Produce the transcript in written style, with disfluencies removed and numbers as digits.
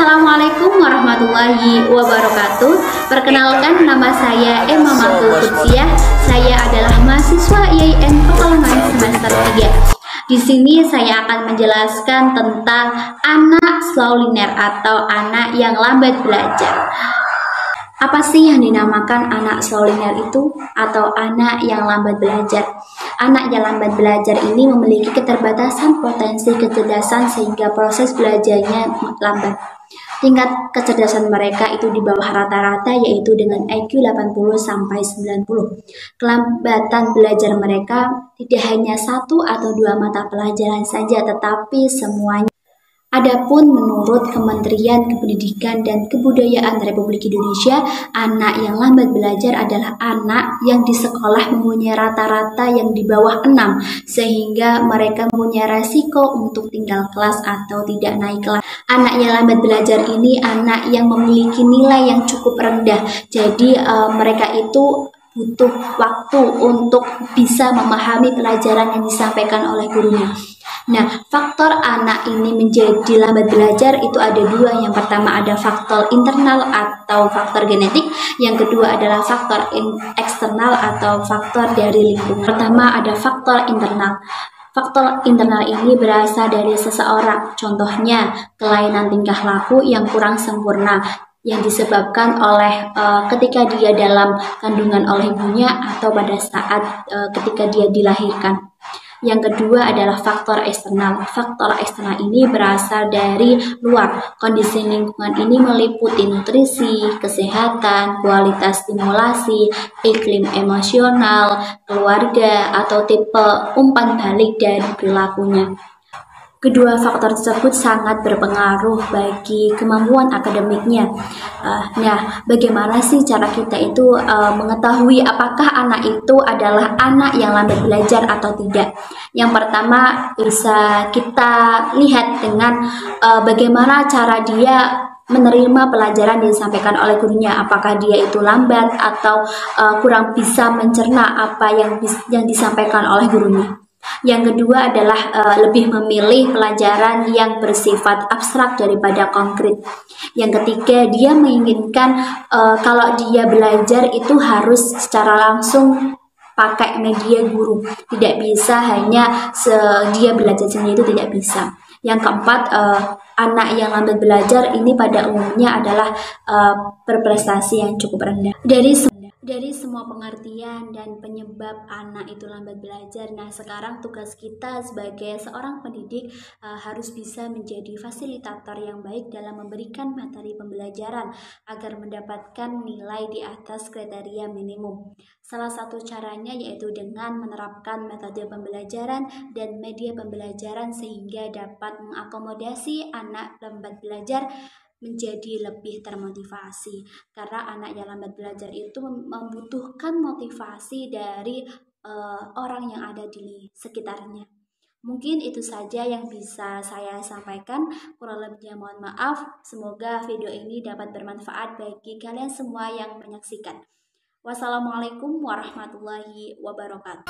Assalamualaikum warahmatullahi wabarakatuh. Perkenalkan, nama saya Emma Matul Kutsiah. Saya adalah mahasiswa IAIN Pekalongan semester 3. Di sini saya akan menjelaskan tentang anak slow learner atau anak yang lambat belajar. Apa sih yang dinamakan anak slow learner itu atau anak yang lambat belajar? Anak yang lambat belajar ini memiliki keterbatasan potensi kecerdasan sehingga proses belajarnya lambat. Tingkat kecerdasan mereka itu di bawah rata-rata, yaitu dengan IQ 80 sampai 90. Kelambatan belajar mereka tidak hanya satu atau dua mata pelajaran saja, tetapi semuanya. Adapun menurut Kementerian Pendidikan dan Kebudayaan Republik Indonesia, anak yang lambat belajar adalah anak yang di sekolah mempunyai rata-rata yang di bawah 6, sehingga mereka mempunyai resiko untuk tinggal kelas atau tidak naik kelas. Anak yang lambat belajar ini anak yang memiliki nilai yang cukup rendah, jadi mereka itu butuh waktu untuk bisa memahami pelajaran yang disampaikan oleh gurunya. Nah, faktor anak ini menjadi lambat belajar itu ada dua. Yang pertama ada faktor internal atau faktor genetik. Yang kedua adalah faktor eksternal atau faktor dari lingkungan. Pertama ada faktor internal. Faktor internal ini berasal dari seseorang. Contohnya, kelainan tingkah laku yang kurang sempurna yang disebabkan oleh ketika dia dalam kandungan oleh ibunya atau pada saat ketika dia dilahirkan. Yang kedua adalah faktor eksternal. Faktor eksternal ini berasal dari luar. Kondisi lingkungan ini meliputi nutrisi, kesehatan, kualitas stimulasi, iklim emosional, keluarga, atau tipe umpan balik dari perilakunya. Kedua faktor tersebut sangat berpengaruh bagi kemampuan akademiknya. Nah, bagaimana sih cara kita itu mengetahui apakah anak itu adalah anak yang lambat belajar atau tidak? Yang pertama bisa kita lihat dengan bagaimana cara dia menerima pelajaran yang disampaikan oleh gurunya. Apakah dia itu lambat atau kurang bisa mencerna apa yang disampaikan oleh gurunya. Yang kedua adalah lebih memilih pelajaran yang bersifat abstrak daripada konkret. Yang ketiga, dia menginginkan kalau dia belajar itu harus secara langsung pakai media guru. Tidak bisa hanya dia belajar sendiri, itu tidak bisa. Yang keempat, anak yang lambat belajar ini pada umumnya adalah berprestasi yang cukup rendah. Dari semua pengertian dan penyebab anak itu lambat belajar, nah sekarang tugas kita sebagai seorang pendidik harus bisa menjadi fasilitator yang baik dalam memberikan materi pembelajaran agar mendapatkan nilai di atas kriteria minimum. Salah satu caranya yaitu dengan menerapkan metode pembelajaran dan media pembelajaran sehingga dapat mengakomodasi anak lambat belajar menjadi lebih termotivasi, karena anak yang lambat belajar itu membutuhkan motivasi dari orang yang ada di sekitarnya. Mungkin itu saja yang bisa saya sampaikan, kurang lebihnya mohon maaf. Semoga video ini dapat bermanfaat bagi kalian semua yang menyaksikan. Wassalamualaikum warahmatullahi wabarakatuh.